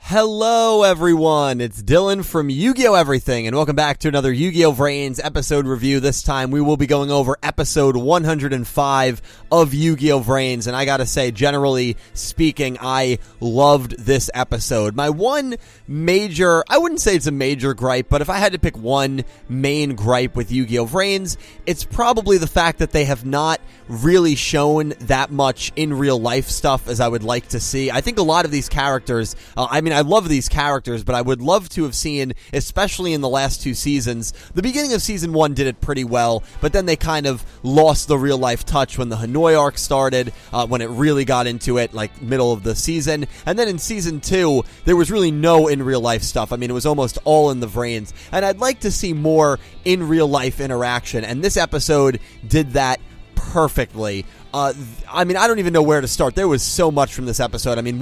Hello everyone, it's Dylan from Yugioh Everything, and welcome back to another Yu-Gi-Oh! VRains episode review. This time we will be going over episode 105 of Yu-Gi-Oh! VRains, and I gotta say, generally speaking, I loved this episode. My one major, I wouldn't say it's a major gripe, but if I had to pick one main gripe with Yu-Gi-Oh! VRains, it's probably the fact that they have not really shown that much in real life stuff as I would like to see. I think a lot of these characters, I love these characters, but I would love to have seen, especially in the last two seasons, the beginning of season 1 did it pretty well, but then they kind of lost the real life touch when the Hanoi arc started, when it really got into it, like middle of the season, and then in season 2, there was really no in real life stuff. I mean, it was almost all in the VRains, and I'd like to see more in real life interaction, and this episode did that perfectly. I don't even know where to start. There was so much from this episode. I mean,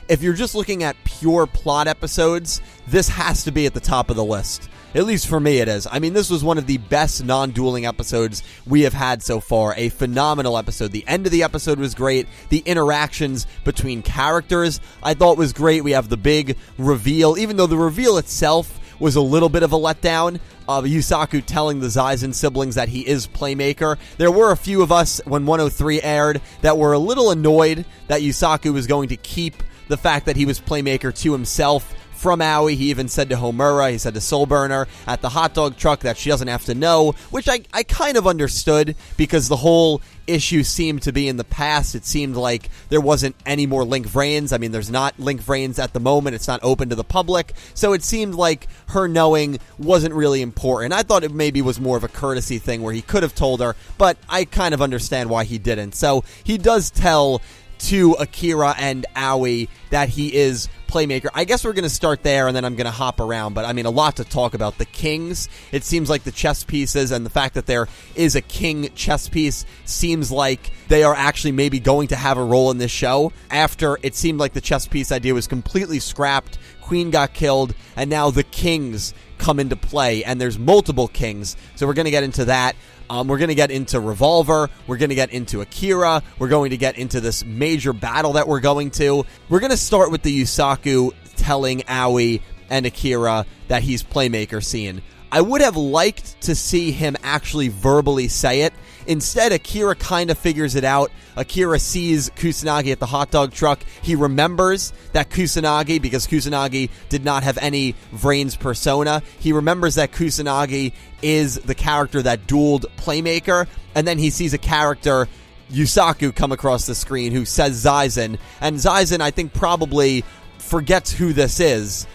if you're just looking at pure plot episodes, this has to be at the top of the list. At least for me it is. I mean, this was one of the best non-dueling episodes we have had so far. A phenomenal episode. The end of the episode was great. The interactions between characters I thought was great. We have the big reveal, even though the reveal itself was a little bit of a letdown. Yusaku telling the Zaizen siblings that he is Playmaker. There were a few of us, when 103 aired, that were a little annoyed that Yusaku was going to keep the fact that he was Playmaker to himself from Aoi. He even said to Homura, he said to Soulburner at the hot dog truck that she doesn't have to know, which I kind of understood, because the whole issue seemed to be in the past. It seemed like there wasn't any more Link VRains. I mean, there's not Link VRains at the moment. It's not open to the public. So it seemed like her knowing wasn't really important. I thought it maybe was more of a courtesy thing where he could have told her, but I kind of understand why he didn't. So he does tell to Akira and Aoi that he is Playmaker. I guess we're going to start there, and then I'm going to hop around, but I mean, a lot to talk about. The kings, it seems like the chess pieces, and the fact that there is a king chess piece seems like they are actually maybe going to have a role in this show. After it seemed like the chess piece idea was completely scrapped, Queen got killed, and now the kings come into play, and there's multiple kings, so we're going to get into that. We're going to get into Revolver. We're going to get into Akira. We're going to get into this major battle that we're going to. We're going to start with the Yusaku telling Aoi and Akira that he's Playmaker scene. I would have liked to see him actually verbally say it. Instead, Akira kind of figures it out. Akira sees Kusanagi at the hot dog truck. He remembers that Kusanagi, because Kusanagi did not have any VRains persona, he remembers that Kusanagi is the character that dueled Playmaker, and then he sees a character, Yusaku, come across the screen who says Zaizen, and Zaizen, I think, probably forgets who this is,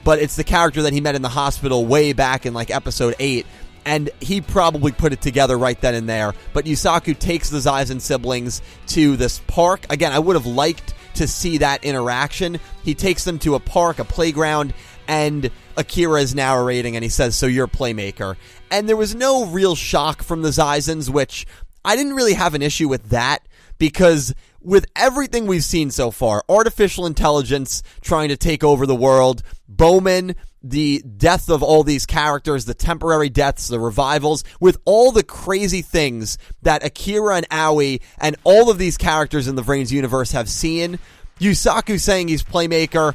but it's the character that he met in the hospital way back in like episode 8, and he probably put it together right then and there. But Yusaku takes the Zaizen siblings to this park. Again, I would have liked to see that interaction. He takes them to a park, a playground, and Akira is narrating, and he says, "So you're Playmaker." And there was no real shock from the Zaizens, which I didn't really have an issue with that, because with everything we've seen so far, artificial intelligence trying to take over the world, Bowman, the death of all these characters, the temporary deaths, the revivals, with all the crazy things that Akira and Aoi and all of these characters in the VRains universe have seen, Yusaku saying he's Playmaker,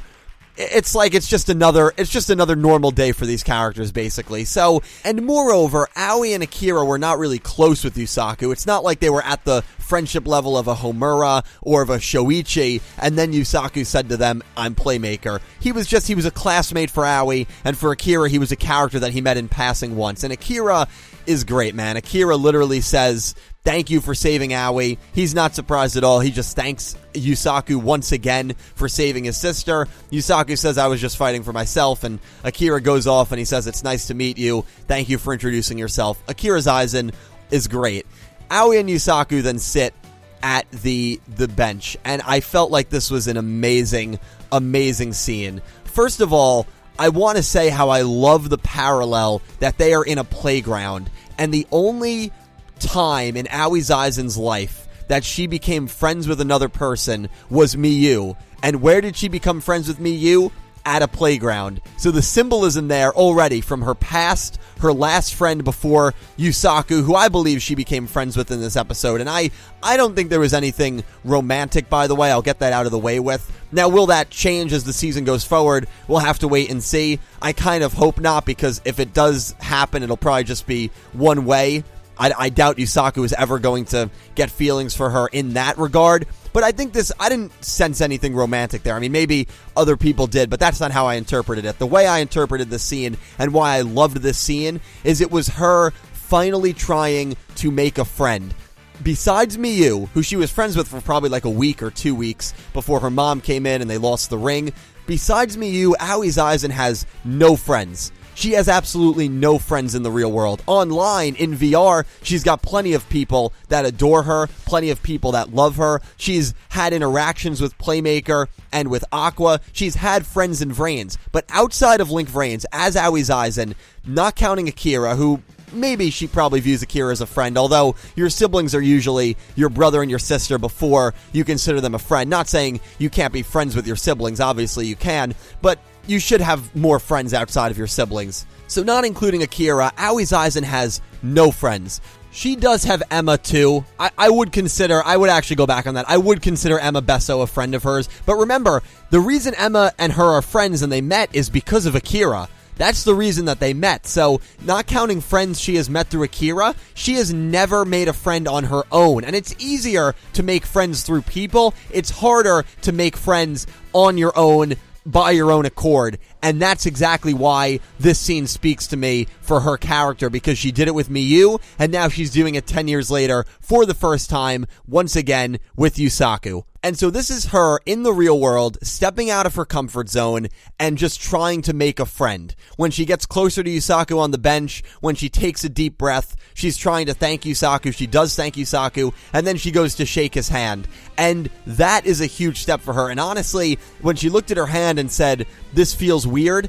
it's like it's just another normal day for these characters, basically. So, and moreover, Aoi and Akira were not really close with Yusaku. It's not like they were at the friendship level of a Homura or of a Shoichi, and then Yusaku said to them, "I'm Playmaker." He was a classmate for Aoi, and for Akira, he was a character that he met in passing once. And Akira is great, man. Akira literally says, "Thank you for saving Aoi." He's not surprised at all. He just thanks Yusaku once again for saving his sister. Yusaku says, "I was just fighting for myself," and Akira goes off and he says, "It's nice to meet you. Thank you for introducing yourself." Akira Zaizen is great. Aoi and Yusaku then sit at the bench, and I felt like this was an amazing, amazing scene. First of all, I want to say how I love the parallel that they are in a playground, and the only time in Aoi Zaizen's life that she became friends with another person was Miyu. And where did she become friends with Miyu? at a playground. So the symbolism there already from her past, her last friend before Yusaku, who I believe she became friends with in this episode. And I don't think there was anything romantic, by the way. I'll get that out of the way with. Now, will that change as the season goes forward? We'll have to wait and see. I kind of hope not, because if it does happen, it'll probably just be one way. I doubt Yusaku is ever going to get feelings for her in that regard. But I think I didn't sense anything romantic there. I mean, maybe other people did, but that's not how I interpreted it. The way I interpreted this scene and why I loved this scene is it was her finally trying to make a friend. Besides Miyu, who she was friends with for probably like a week or 2 weeks before her mom came in and they lost the ring, besides Miyu, Aoi Zaisen has no friends. She has absolutely no friends in the real world. Online, in VR, she's got plenty of people that adore her, plenty of people that love her. She's had interactions with Playmaker and with Aqua. She's had friends in VRains. But outside of Link VRains, as Aoi Zaisen, not counting Akira, who maybe she probably views Akira as a friend, although your siblings are usually your brother and your sister before you consider them a friend. Not saying you can't be friends with your siblings, obviously you can, but you should have more friends outside of your siblings. So not including Akira, Aoi Zaisen has no friends. She does have Emma too. I would actually go back on that. I would consider Emma Besso a friend of hers. But remember, the reason Emma and her are friends and they met is because of Akira. That's the reason that they met. So, not counting friends she has met through Akira, she has never made a friend on her own. And it's easier to make friends through people. It's harder to make friends on your own, by your own accord. And that's exactly why this scene speaks to me for her character, because she did it with Miyu, and now she's doing it 10 years later for the first time, once again, with Yusaku. And so this is her in the real world, stepping out of her comfort zone and just trying to make a friend. When she gets closer to Yusaku on the bench, when she takes a deep breath, she's trying to thank Yusaku. She does thank Yusaku, and then she goes to shake his hand. And that is a huge step for her. And honestly, when she looked at her hand and said, "This feels weird,"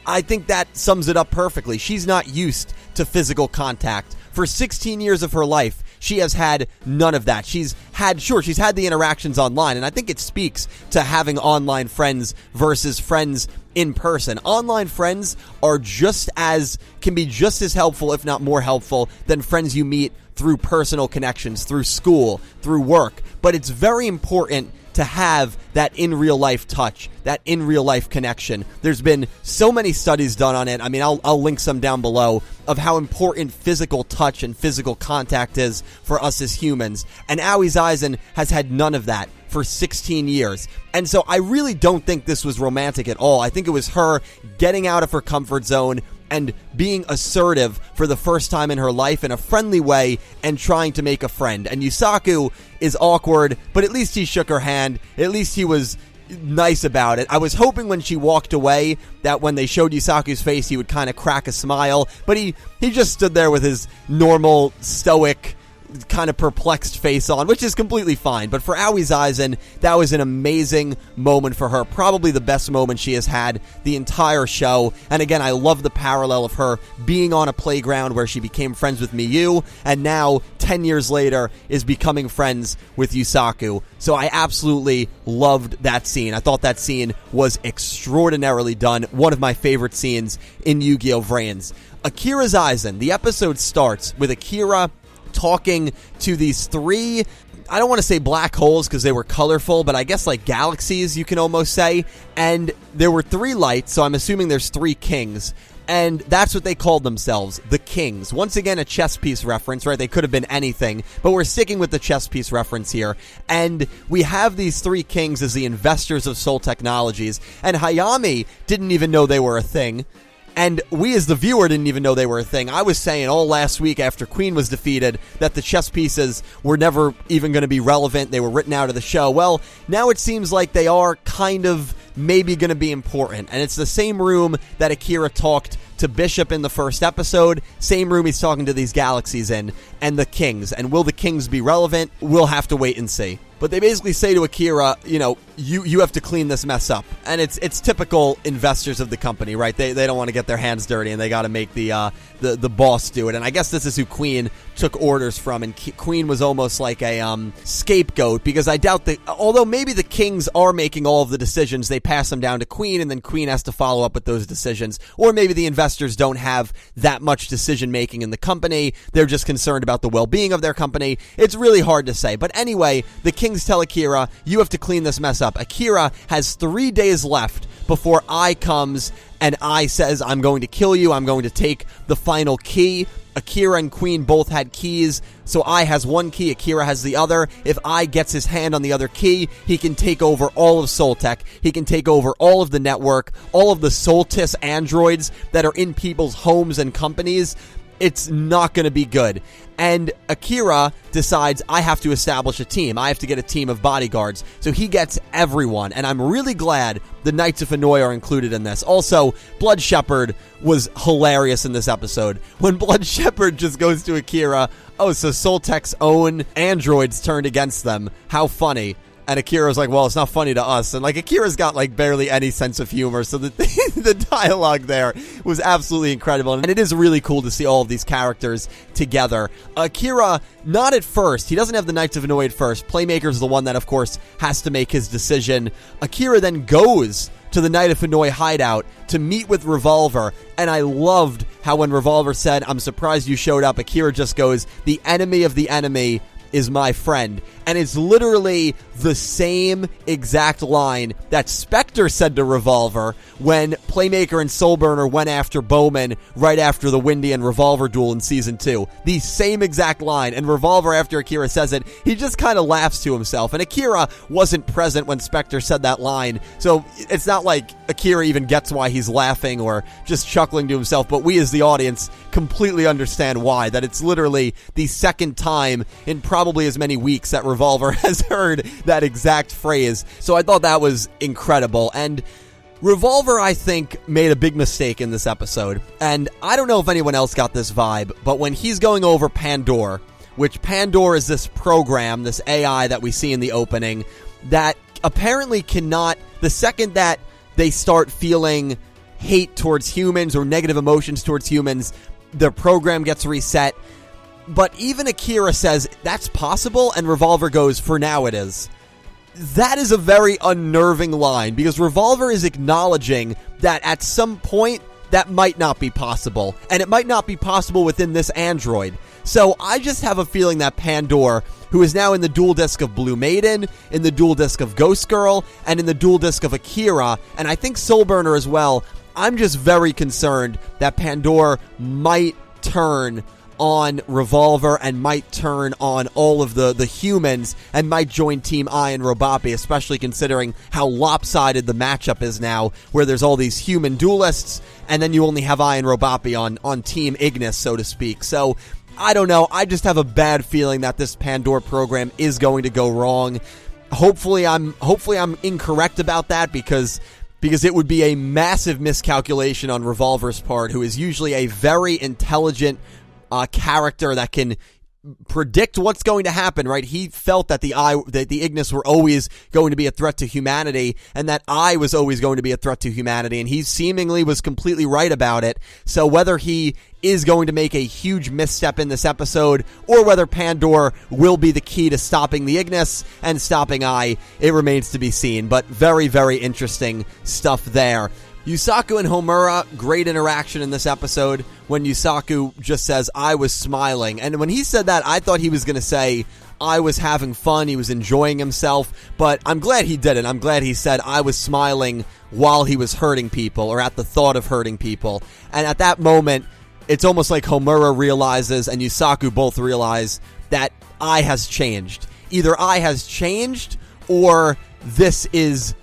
I think that sums it up perfectly. She's not used to physical contact. For 16 years of her life, she has had none of that. She's had the interactions online, and I think it speaks to having online friends versus friends in person. Online friends can be just as helpful, if not more helpful, than friends you meet through personal connections, through school, through work. But it's very important to have that in real life touch, that in real life connection. There's been so many studies done on it. I mean, I'll link some down below of how important physical touch and physical contact is for us as humans. And Aoi Zaisen has had none of that for 16 years. And so I really don't think this was romantic at all. I think it was her getting out of her comfort zone and being assertive for the first time in her life in a friendly way and trying to make a friend. And Yusaku is awkward, but at least he shook her hand. At least he was nice about it. I was hoping when she walked away that when they showed Yusaku's face, he would kind of crack a smile, but he just stood there with his normal stoic kind of perplexed face on, which is completely fine. But for Aoi Zaisen, that was an amazing moment for her, probably the best moment she has had the entire show. And again, I love the parallel of her being on a playground where she became friends with Miyu, and now 10 years later is becoming friends with Yusaku. So I absolutely loved that scene. I thought that scene was extraordinarily done. One of my favorite scenes in Yu-Gi-Oh! VRains. Akira Zaisen, the episode starts with Akira talking to these three, I don't want to say black holes because they were colorful, but I guess like galaxies, you can almost say. And there were three lights, so I'm assuming there's three kings. And that's what they called themselves, the Kings. Once again, a chess piece reference, right? They could have been anything, but we're sticking with the chess piece reference here. And we have these three kings as the investors of Soul Technologies. And Hayami didn't even know they were a thing. And we as the viewer didn't even know they were a thing. I was saying all last week after Queen was defeated that the chess pieces were never even going to be relevant. They were written out of the show. Well, now it seems like they are kind of maybe going to be important. And it's the same room that Akira talked to Bishop in the first episode. Same room he's talking to these galaxies in, and the Kings. And will the Kings be relevant? We'll have to wait and see. but they basically say to Akira, you have to clean this mess up. And it's typical investors of the company, right? They don't want to get their hands dirty, and they got to make the boss do it. And I guess this is who Queen took orders from, and Queen was almost like a scapegoat, because I doubt that, although maybe the kings are making all of the decisions, they pass them down to Queen, and then Queen has to follow up with those decisions. Or maybe the investors don't have that much decision making in the company. They're just concerned about the well-being of their company. It's really hard to say. But anyway, the kings tell Akira, you have to clean this mess up. Akira has 3 days left before Ai comes, and Ai says, I'm going to kill you. I'm going to take the final key. Akira and Queen both had keys, so Ai has one key, Akira has the other. If Ai gets his hand on the other key, he can take over all of Soltech. He can take over all of the network, all of the Soltis androids that are in people's homes and companies. It's not going to be good. And Akira decides, I have to establish a team. I have to get a team of bodyguards. So he gets everyone. And I'm really glad the Knights of Hanoi are included in this. Also, Blood Shepherd was hilarious in this episode. When Blood Shepherd just goes to Akira, oh, so Soltech's own androids turned against them. How funny. And Akira's like, well, it's not funny to us. And Akira's got barely any sense of humor. So the dialogue there was absolutely incredible. And it is really cool to see all of these characters together. Akira, not at first. He doesn't have the Knights of Hanoi at first. Playmaker's the one that, of course, has to make his decision. Akira then goes to the Knight of Hanoi hideout to meet with Revolver. And I loved how when Revolver said, I'm surprised you showed up, Akira just goes, the enemy of the enemy is my friend. And it's literally the same exact line that Spectre said to Revolver when Playmaker and Soulburner went after Bowman right after the Windy and Revolver duel in Season 2. The same exact line. And Revolver, after Akira says it, he just kind of laughs to himself. And Akira wasn't present when Spectre said that line, so it's not like Akira even gets why he's laughing or just chuckling to himself, but we as the audience completely understand why. That it's literally the second time in probably as many weeks that Revolver has heard that exact phrase. So I thought that was incredible. And Revolver, I think, made a big mistake in this episode. And I don't know if anyone else got this vibe, but when he's going over Pandora, which Pandora is this program, this AI that we see in the opening, that apparently cannot, the second that they start feeling hate towards humans or negative emotions towards humans, their program gets reset. But even Akira says, that's possible, and Revolver goes, for now it is. That is a very unnerving line, because Revolver is acknowledging that at some point, that might not be possible. And it might not be possible within this android. So I just have a feeling that Pandora, who is now in the dual disc of Blue Maiden, in the dual disc of Ghost Girl, and in the dual disc of Akira, and I think Soulburner as well, I'm just very concerned that Pandora might turn on Revolver and might turn on all of the humans and might join Team Ai and Robapi, especially considering how lopsided the matchup is now, where there's all these human duelists and then you only have Ai and Robapi on Team Ignis, so to speak. So I don't know. I just have a bad feeling that this Pandora program is going to go wrong. Hopefully I'm incorrect about that, because it would be a massive miscalculation on Revolver's part, who is usually a very intelligent character that can predict what's going to happen, right? He felt that the Ignis were always going to be a threat to humanity, and that Ai was always going to be a threat to humanity, and he seemingly was completely right about it. So whether he is going to make a huge misstep in this episode, or whether Pandora will be the key to stopping the Ignis and stopping Ai, it remains to be seen. But very, very interesting stuff there. Yusaku and Homura, great interaction in this episode when Yusaku just says, I was smiling. And when he said that, I thought he was going to say, I was having fun, he was enjoying himself. But I'm glad he didn't. I'm glad he said, I was smiling while he was hurting people, or at the thought of hurting people. And at that moment, it's almost like Homura realizes and Yusaku both realize that Ai has changed. Either Ai has changed, or this is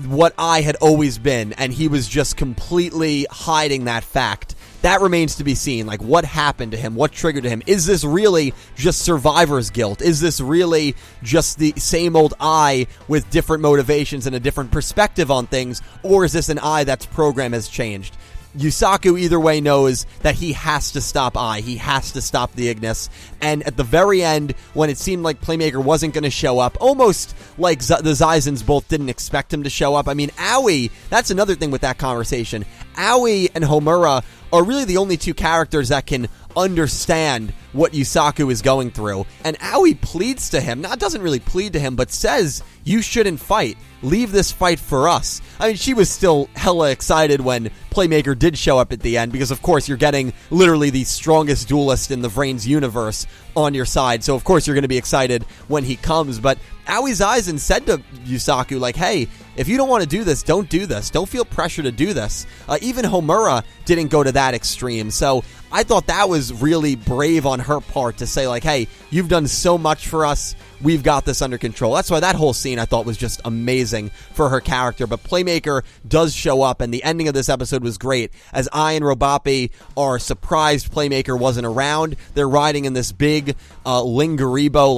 what I had always been, and he was just completely hiding that fact. That remains to be seen. Like, what happened to him? What triggered him? Is this really just survivor's guilt? Is this really just the same old Ai with different motivations and a different perspective on things? Or is this an Ai that's program has changed? Yusaku either way knows that he has to stop Ai. He has to stop the Ignis. And at the very end, when it seemed like Playmaker wasn't going to show up, almost like the Zaizens both didn't expect him to show up. I mean, Aoi, that's another thing with that conversation. Aoi and Homura are really the only two characters that can understand what Yusaku is going through. And Aoi pleads to him, doesn't really plead to him, but says, you shouldn't fight. Leave this fight for us. I mean, she was still hella excited when Playmaker did show up at the end, because of course you're getting literally the strongest duelist in the VRains universe on your side, so of course you're going to be excited when he comes. But Aoi Zaizen said to Yusaku, like, hey, if you don't want to do this, don't do this. Don't feel pressure to do this. Even Homura didn't go to that extreme, so I thought that was really brave on her part to say, like, hey, you've done so much for us. We've got this under control. That's why that whole scene I thought was just amazing for her character. But Playmaker does show up, and the ending of this episode was great. As Ai and Robapi are surprised Playmaker wasn't around, they're riding in this big Lingaribo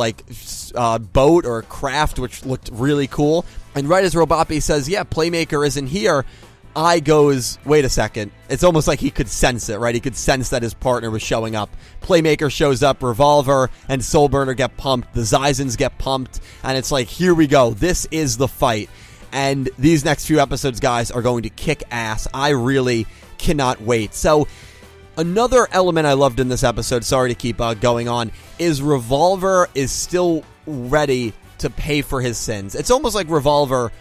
boat or craft, which looked really cool. And right as Robapi says, yeah, Playmaker isn't here, Ai goes, wait a second. It's almost like he could sense it, right? He could sense that his partner was showing up. Playmaker shows up, Revolver and Soulburner get pumped, the Zaizens get pumped, and it's like, here we go. This is the fight. And these next few episodes, guys, are going to kick ass. I really cannot wait. So, another element I loved in this episode, sorry to keep going on, is Revolver is still ready to pay for his sins. It's almost like Revolver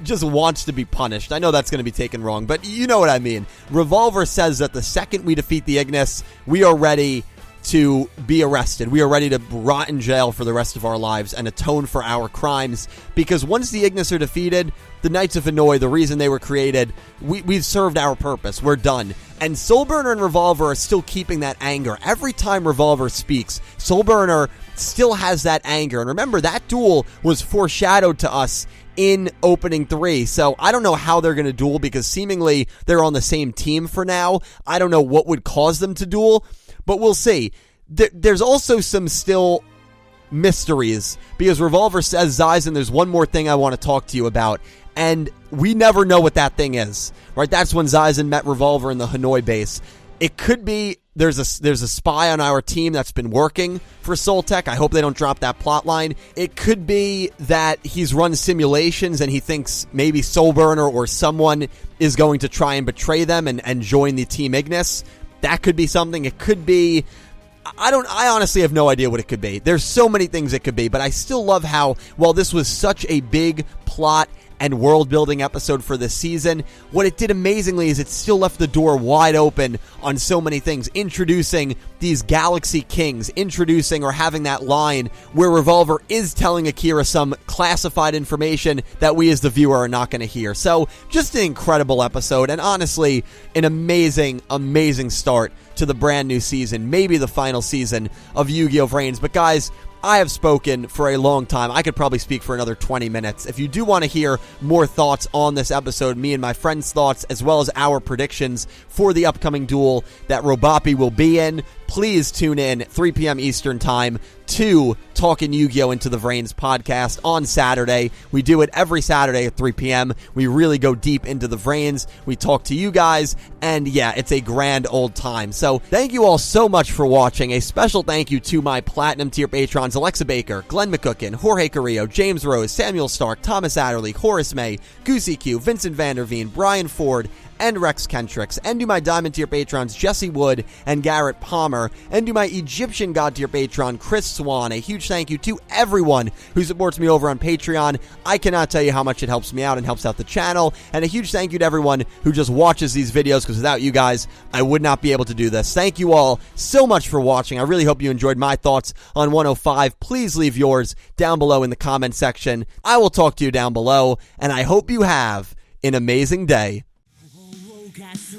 just wants to be punished. I know that's going to be taken wrong, but you know what I mean. Revolver says that the second we defeat the Ignis, we are ready to be arrested. We are ready to rot in jail for the rest of our lives and atone for our crimes, because once the Ignis are defeated, the Knights of Hanoi, the reason they were created, we've served our purpose. We're done. And Soulburner and Revolver are still keeping that anger. Every time Revolver speaks, Soulburner still has that anger. And remember, that duel was foreshadowed to us in opening 3. So I don't know how they're going to duel, because seemingly they're on the same team for now. I don't know what would cause them to duel, but we'll see. There's also some still mysteries, because Revolver says, Zaizen, there's one more thing I want to talk to you about. And we never know what that thing is, right? That's when Zaizen met Revolver in the Hanoi base. It could be there's a spy on our team that's been working for Soltech. I hope they don't drop that plot line. It could be that he's run simulations and he thinks maybe Soulburner or someone is going to try and betray them and join the Team Ignis. That could be something. It could be, I honestly have no idea what it could be. There's so many things it could be, but I still love how, while this was such a big plot and world-building episode for this season, what it did amazingly is it still left the door wide open on so many things, introducing these Galaxy Kings, introducing or having that line where Revolver is telling Akira some classified information that we as the viewer are not going to hear. So, just an incredible episode, and honestly, an amazing, amazing start to the brand new season, maybe the final season of Yu-Gi-Oh! VRains. But guys, I have spoken for a long time. I could probably speak for another 20 minutes. If you do want to hear more thoughts on this episode, me and my friends' thoughts, as well as our predictions for the upcoming duel that Robapi will be in, please tune in 3 p.m. Eastern Time to Talkin' Yu-Gi-Oh! Into the VRains podcast on Saturday. We do it every Saturday at 3 p.m. We really go deep into the VRains. We talk to you guys, and yeah, it's a grand old time. So thank you all so much for watching. A special thank you to my Platinum tier patrons, Alexa Baker, Glen McGookin, Jorge Carrillo, James Rose, Samuel Stark, Thomas Adderley, Horace Maye, Goosey Q, Vincent Van Der Veen, Brian Ford, and Rexkentrix, and to my Diamond tier patrons Jesse Wood and Garrett Palmer, and to my Egyptian God tier patron Chris Swan. A huge thank you to everyone who supports me over on Patreon. I cannot tell you how much it helps me out and helps out the channel, and a huge thank you to everyone who just watches these videos, because without you guys, I would not be able to do this. Thank you all so much for watching. I really hope you enjoyed my thoughts on 105. Please leave yours down below in the comment section. I will talk to you down below, and I hope you have an amazing day. 動かす